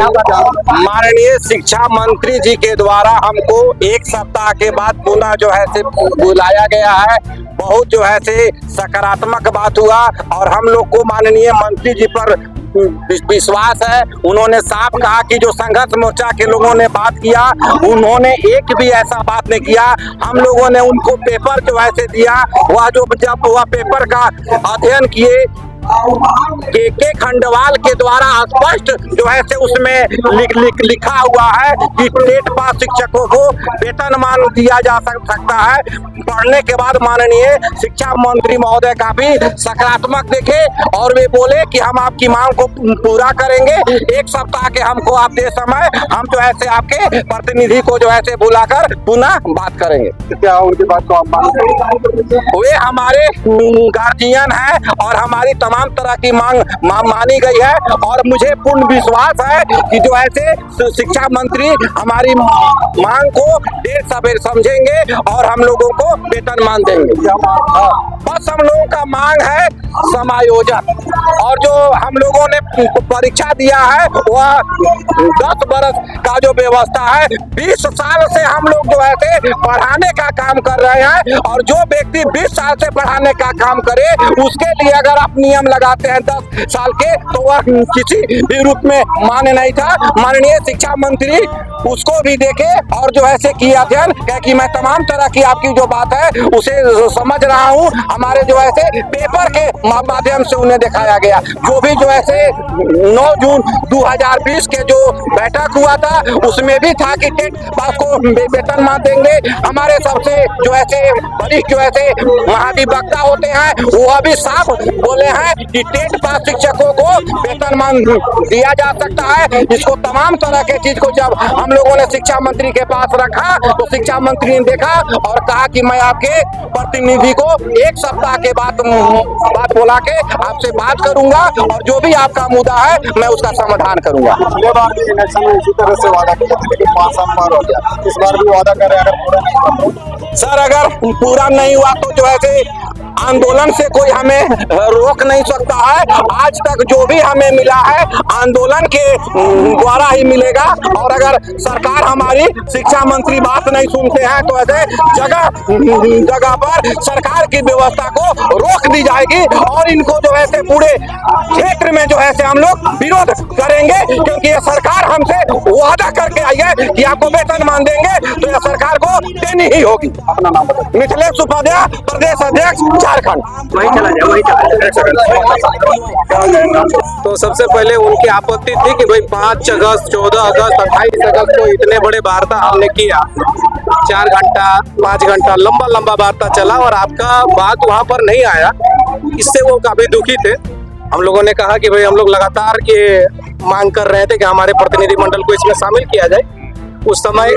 माननीय शिक्षा मंत्री जी के द्वारा हमको एक सप्ताह के बाद पुनः जो है से बुलाया गया है। बहुत जो है से सकारात्मक बात हुआ और हम लोग को माननीय मंत्री जी पर विश्वास है। उन्होंने साफ कहा कि जो संघर्ष मोर्चा के लोगों ने बात किया, उन्होंने एक भी ऐसा बात नहीं किया। हम लोगों ने उनको पेपर जो है से दिया, वह जो जब वह पेपर का अध्ययन किए, के खंडवाल के द्वारा स्पष्ट जो है से उसमें लिखा हुआ है कि टेट पास शिक्षकों को वेतनमान दिया जा सकता है। पढ़ने के बाद माननीय शिक्षा मंत्री महोदय काफी सकारात्मक देखे और वे बोले कि हम आपकी मांग को पूरा करेंगे। एक सप्ताह के हमको आप दे समय, हम जो है से आपके प्रतिनिधि को जो है से बुलाकर पुनः बात करेंगे। क्या उनकी बात को आप मानेंगे? वे हमारे गार्जियन है और हमारी तमाम तरह की मांग मानी गई है और मुझे पूर्ण विश्वास है कि जो ऐसे शिक्षा मंत्री हमारी मांग को देर सवेर समझेंगे और हम लोगों को वेतनमान देंगे। बस हम लोगों का मांग है समायोजन, और जो हम लोगों ने परीक्षा दिया है वह 10 बरस का जो व्यवस्था है, 20 साल से हम लोग जो है पढ़ाने का काम कर रहे हैं और जो व्यक्ति 20 साल से पढ़ाने का काम करे उसके लिए अगर आप नियम लगाते हैं 10 साल के, तो वह किसी भी रूप में मान्य नहीं था। माननीय शिक्षा मंत्री उसको भी देखे और जो है किया अध्ययन, क्योंकि मैं तमाम तरह की आपकी जो बात है उसे समझ रहा हूँ। हमारे जो है पेपर के माध्यम से उन्हें दिखाया गया, जो भी जो है 9 जून 2020 के जो बैठक हुआ था उसमें भी था कि टेट पास को वेतनमान देंगे। हमारे सबसे जो है वरिष्ठ जो है महाधिवक्ता होते हैं वह भी साफ बोले हैं कि टेट पास शिक्षकों को वेतनमान दिया जा सकता है। इसको तमाम तरह के चीज को जब हम लोगों ने शिक्षा मंत्री के पास रखा तो शिक्षा मंत्री ने देखा और कहा कि मैं आपके प्रतिनिधि को एक सप्ताह के बाद बुला के आपसे बात करूंगा और जो भी आपका मुद्दा है मैं उसका समाधान करूंगा। पिछले बार भी इलेक्शन में इसी तरह से वादा किया था लेकिन 5 साल पार हो गया, इस बार भी वादा कर रहे हैं अगर पूरा नहीं हुआ। सर अगर पूरा नहीं हुआ तो जो है आंदोलन से कोई हमें रोक नहीं सकता है। आज तक जो भी हमें मिला है आंदोलन के द्वारा ही मिलेगा और अगर सरकार हमारी शिक्षा मंत्री बात नहीं सुनते हैं तो ऐसे जगह जगह पर सरकार की व्यवस्था को रोक दी जाएगी और इनको जो है पूरे क्षेत्र में जो है हम लोग विरोध करेंगे, क्योंकि ये सरकार हमसे वादा करके आई है कि आपको वेतनमान देंगे, तो यह सरकार को देनी ही होगी। अपना नाम बताइए। मिथिलेश उपाध्याय, प्रदेश अध्यक्ष झारखंड। वही चला तो सबसे पहले उनकी आपत्ति थी कि भाई 5 अगस्त 14 अगस्त 28 अगस्त को इतने बड़े वार्ता हमने किया, 4 घंटा 5 घंटा लंबा वार्ता चला और आपका बात वहां पर नहीं आया। इससे वो काफी दुखी थे। हम लोगों ने कहा कि भाई हम लोग लगातार ये मांग कर रहे थे कि हमारे प्रतिनिधि मंडल को इसमें शामिल किया जाए। उस समय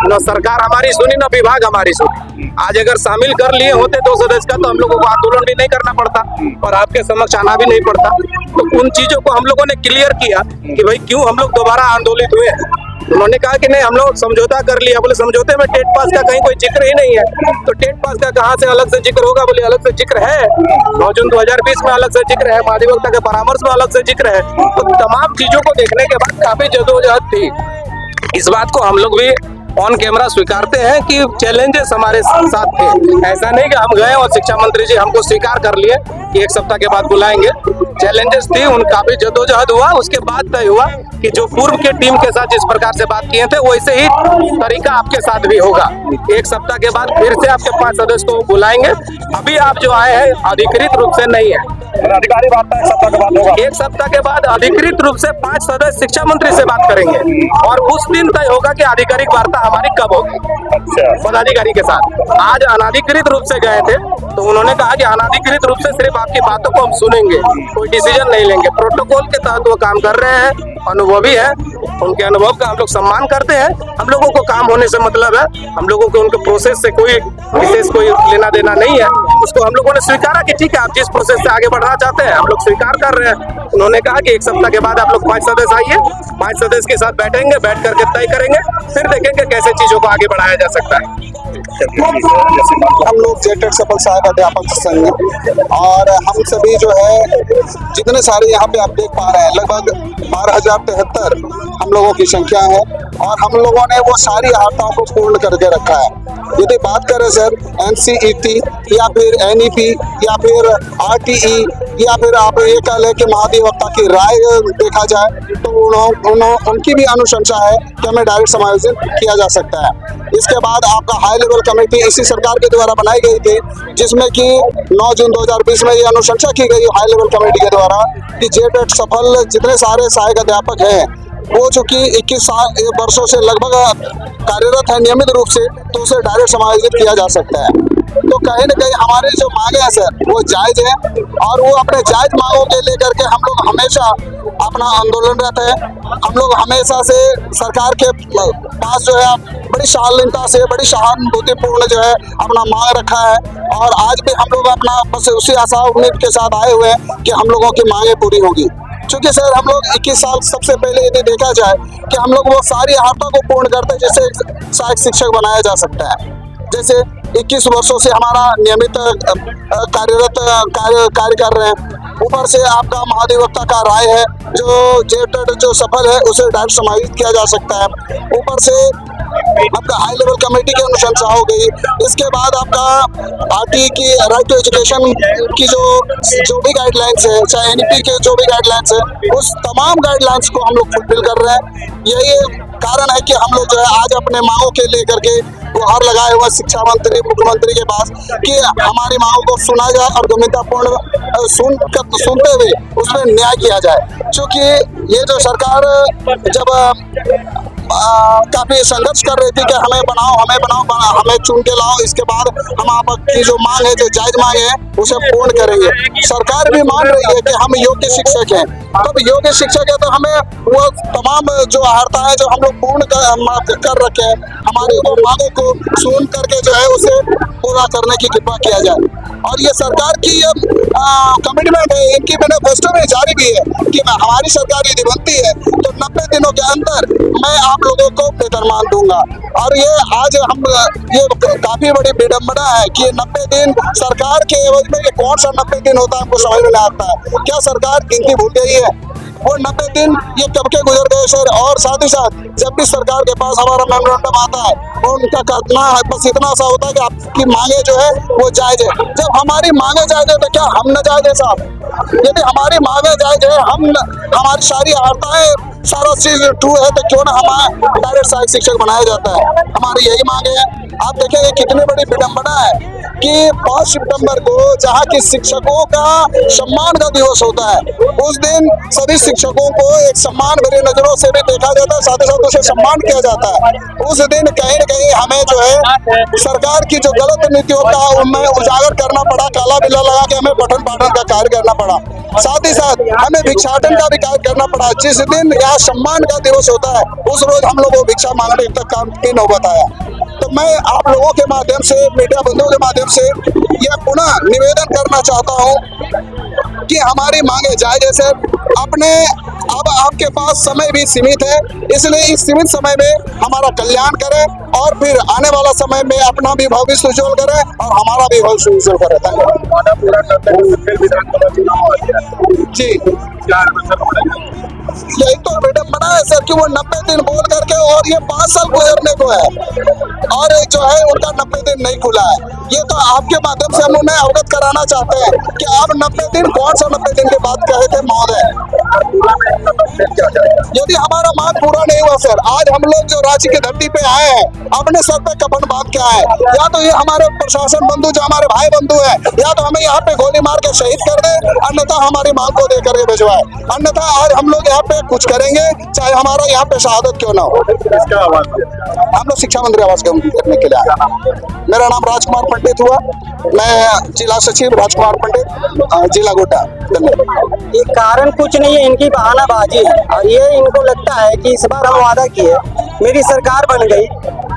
न सरकार हमारी सुनी न विभाग हमारी सुनी। आज अगर शामिल कर लिए होते 2 सदस्य का तो हम लोगों को आंदोलन भी नहीं करना पड़ता और आपके समक्ष आना भी नहीं पड़ता। तो उन चीजों को हम लोगों ने क्लियर किया कि भाई क्यों हम लोग दोबारा आंदोलित हुए हैं। उन्होंने कहा कि नहीं हम लोग समझौता कर लिया। बोले समझौते में टेट पास का कहीं कोई जिक्र ही नहीं है, तो टेट पास का कहाँ से अलग से जिक्र होगा? बोले अलग से जिक्र है, 9 जून 2020 में अलग से जिक्र है, महाधिवक्ता के परामर्श में अलग से जिक्र है। तो तमाम चीजों को देखने के बाद काफी जदोजहद थी। इस बात को हम लोग भी ऑन कैमरा स्वीकारते हैं कि चैलेंजेस हमारे साथ थे। ऐसा नहीं कि हम गए और शिक्षा मंत्री जी हमको स्वीकार कर लिए कि एक सप्ताह के बाद बुलाएंगे। चैलेंजेस थी, उन काफी जदोजहद हुआ। उसके बाद तय हुआ कि जो पूर्व के टीम के साथ जिस प्रकार से बात किए थे वैसे ही तरीका आपके साथ भी होगा। एक सप्ताह के बाद फिर से आपके 5 सदस्य को बुलाएंगे। अभी आप जो आए हैं अधिकृत रूप से नहीं है, अधिकारी वार्ता 1 सप्ताह के बाद होगा। 1 सप्ताह के बाद अधिकृत रूप से 5 सदस्य शिक्षा मंत्री से बात करेंगे और उस दिन तय होगा कि आधिकारिक वार्ता हमारी कब होगी पदाधिकारी के साथ। आज अनाधिकृत रूप से गए थे तो उन्होंने कहा कि अनाधिकृत रूप से सिर्फ आपकी बातों को हम सुनेंगे, कोई डिसीजन नहीं लेंगे। प्रोटोकॉल के तहत वो काम कर रहे हैं, अनुभवी है, उनके अनुभव का हम लोग सम्मान करते हैं। हम लोगों को काम होने से मतलब है, हम लोगों को उनके प्रोसेस से कोई विशेष कोई लेना देना नहीं है। उसको हम लोगों ने स्वीकारा कि ठीक है आप जिस प्रोसेस से आगे बढ़ना चाहते हैं हम लोग स्वीकार कर रहे हैं। उन्होंने कहा कि 1 सप्ताह के बाद आप लोग 5 सदस्य आइए, 5 सदस्य के साथ बैठेंगे, बैठ करके तय करेंगे, फिर देखेंगे कैसे चीजों को आगे बढ़ाया जा सकता है। हम लोग जेटेड सफल सहायक अध्यापक संघ और हम सभी जो है जितने सारे यहाँ पे आप देख पा रहे हैं लगभग 12,073 हम लोगों की संख्या है और हम लोगों ने वो सारी आहर्ताओं को पूर्ण करके रखा है। यदि बात करें सर NCET या फिर NEP या फिर RTE या फिर आप ये कह लें कि महाधिवक्ता की राय देखा जाए तो उनकी भी अनुशंसा है कि हमें डायरेक्ट समायोजित किया जा सकता है। इसके बाद आपका हाई लेवल कमेटी इसी सरकार के द्वारा बनाई गई थी जिसमें कि 9 जून 2020 में ये अनुशंसा की गई हाई लेवल कमेटी के द्वारा कि जेटेड सफल जितने सारे सहायक अध्यापक हैं वो चूंकि 21 वर्षों से लगभग कार्यरत है नियमित रूप से, तो उसे डायरेक्ट समायोजित किया जा सकता है। तो कहीं न कहीं हमारे जो मांगे हैं सर वो जायज है और वो अपने जायज मांगों के लेकर के हम लोग हमेशा अपना आंदोलनरत है। हम लोग हमेशा से सरकार के पास जो है बड़ी शालीनता से, बड़ी सहानुभूतिपूर्ण जो है अपना मांग रखा है और आज भी हम लोग अपना बस उसी आशा उम्मीद के साथ आए हुए हैं कि हम लोगों की मांगे पूरी होगी। क्योंकि सर हम लोग 21 साल सबसे पहले यदि देखा जाए कि हम लोग वो सारी आहर्ता को पूर्ण करते हैं जिससे सहायक शिक्षक बनाया जा सकता है। जैसे 21 वर्षों से हमारा नियमित कार्यरत कार्य कर रहे हैं, ऊपर से आपका महाधिवक्ता का राय है जो जेटेड जो सफल है उसे डायरेक्ट समायोजित किया जा सकता है, ऊपर से आपका हाई लेवल कमेटी की अनुशंसा हो गई। इसके बाद आपका RTE की राइट टू एजुकेशन की जो भी गाइडलाइंस है, चाहे NEP के जो भी गाइडलाइंस है, उस तमाम गाइडलाइंस को हम लोग फुलफिल कर रहे हैं। यही कारण है कि हम लोग जो है आज अपने मांगों के लेकर के गुहार लगाए हुए शिक्षा मंत्री मुख्यमंत्री के पास कि हमारी मांगों को सुना जाए और गंभीरतापूर्ण सुनते हुए उसमें न्याय किया जाए। क्योंकि ये जो सरकार जब काफी संघर्ष कर रही थी कि हमें बनाओ हमें चुन के लाओ, इसके बाद हम आपकी जो मांग है, जो जायज मांग है उसे पूर्ण करेंगे। सरकार भी मान रही है कि हम योग्य शिक्षक हैं, तब योग्य शिक्षक है तो हमें वो तमाम जो आहर्ता है जो हम लोग पूर्ण कर रखे हैं, हमारी वो मांगों को सुन करके जो है उसे पूरा करने की कृपा किया जाए। और ये सरकार की कमिटमेंट है, इनकी मैनिफेस्टो में जारी भी है कि हमारी सरकार यदि बनती है तो 90 दिनों के अंदर मैं आप लोगों को वेतनमान दूंगा। और ये आज हम ये काफी बड़ी विडंबना है कि 90 दिन सरकार के एवज में, ये कौन सा 90 दिन होता है हमको समझ में नहीं आता है। क्या सरकार गिनती भूल गई है? वो 90 दिन ये कब के गुजर गए सर। और साथ ही साथ जब भी सरकार के पास हमारा मेमोरेंडम आता है उनका कहना है बस इतना सा होता है कि आपकी मांगे जो है वो जायज है। जब हमारी मांगे जायज है तो क्या हम न जायज है साहब? यदि हमारी मांगे जायज है, हमारी सारी आहर्ताएं सारा चीज ट्रू है तो क्यों ना हमारा डायरेक्ट सहायक शिक्षक बनाया जाता है। हमारी यही मांगे है। आप देखेंगे कितनी बड़ी विडंबना है कि 5 सितंबर को जहाँ की शिक्षकों का सम्मान का दिवस होता है, उस दिन सभी शिक्षकों को एक सम्मान भरी नजरों से भी देखा जाता है, साथ ही साथ उसे सम्मान किया जाता है। उस दिन कहीं न कहीं हमें जो है सरकार की जो गलत नीतियों का उनमें उजागर करना पड़ा, काला बिल्ला लगा के हमें पठन पाठन का कार्य करना पड़ा, साथ ही साथ हमें भिक्षाटन का भी कार्य करना पड़ा। जिस दिन यहाँ सम्मान का दिवस होता है उस रोज हम लोग को भिक्षा मांगने तक काम की नौबत आया। तो मैं आप लोगों के माध्यम से, मीडिया बंधुओं के माध्यम से यह पुनः निवेदन करना चाहता हूं कि हमारी मांगे जायज है सर। अब आपके पास समय भी सीमित है, इसलिए इस सीमित समय में हमारा कल्याण करें और फिर आने वाला समय में अपना भी भविष्य उज्जवल करें और हमारा भी भविष्य उज्जवल करें। जी, यही तो विडंबना है सर कि वो 90 दिन बोल करके और ये 5 साल गुजरने को है और जो है उनका 90 दिन नहीं खुला है। ये तो आपके माध्यम से हम उन्हें अवगत कराना चाहते हैं कि आप 90 दिन कौन सा 90 दिन के बाद कहे थे महोदय। यदि हमारा मांग पूरा नहीं हुआ सर, आज हम लोग जो रांची की धरती पे आए हैं अपने सर पे कफन बांध के आए, या तो ये हमारे प्रशासन बंधु जो हमारे भाई बंधु है, या तो हमें यहाँ पे गोली मार के शहीद कर दे, अन्यथा हमारी मांग को दे करके भिजवाए। अन्यथा आज हम लोग यहाँ पे कुछ करेंगे चाहे हमारा यहाँ पे शहादत क्यों ना हो। हम लोग शिक्षा मंत्री आवास करने के लिए आए। मेरा नाम राजकुमार पंडित हुआ, मैं जिला सचिव राजकुमार पंडित, जिला गोड्डा। ये कारण कुछ नहीं है, इनकी बहानाबाजी है और ये इनको लगता है कि इस बार हम वादा किए, मेरी सरकार बन गई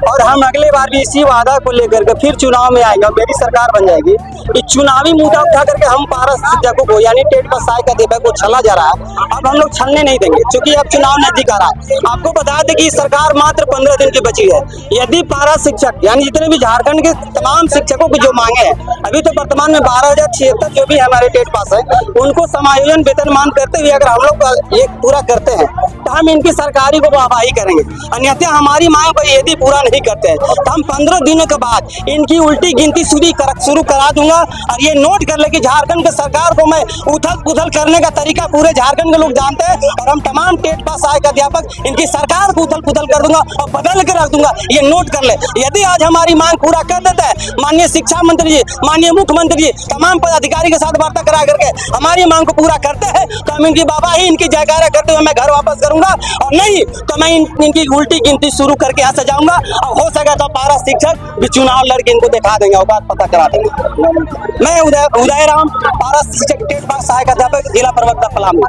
और हम अगले बार भी इसी वादा को लेकर के फिर चुनाव में आएंगे, मेरी सरकार बन जाएगी। कि चुनावी मुद्दा उठा करके हम पारा शिक्षकों को यानी टेट पास सहायता देवे को छला जा रहा है, अब हम लोग छलने नहीं देंगे, क्योंकि अब चुनाव नजदीक आ रहा है। आपको बता दें कि सरकार मात्र 15 दिन की बची है। यदि पारा शिक्षक यानी जितने भी झारखंड के तमाम शिक्षकों की जो मांगे हैं, अभी तो वर्तमान में 12,076 जो भी हमारे टेट पास है, उनको समायोजन वेतनमान करते हुए अगर हम लोग ये पूरा करते हैं तो हम इनकी सरकारी को वाहवाही करेंगे। अन्यथा हमारी मांग को यदि पूरा नहीं करते हैं तो हम 15 दिनों के बाद इनकी उल्टी गिनती शुरू करा दूंगा। और ये नोट कर ले कि झारखंड के सरकार को मैं उथल पुथल करने का तरीका पूरे झारखंड के लोग जानते हैं, और हम तमाम टेट पास सहायक अध्यापक इनकी सरकार को उथल पुथल कर दूंगा और बदल के रख दूंगा। ये नोट कर ले, यदि आज हमारी मांग पूरा कर देता है माननीय शिक्षा मंत्री जी, माननीय मुख्यमंत्री जी तमाम पदाधिकारी के साथ वार्ता करा करके हमारी मांग को पूरा करते हैं तो हम इनकी वाहवाही इनकी जयकारा करते हुए मैं घर वापस करूंगा, और नहीं तो मैं इनकी उल्टी गिनती शुरू करके यहाँ से जाऊंगा। और हो सके तो पारा शिक्षक भी चुनाव लड़के इनको दिखा देंगे और बात पता करा देंगे। मैं उदय राम, पारा शिक्षक टेट पास सहायक अध्यापक, जिला प्रवक्ता पलामू।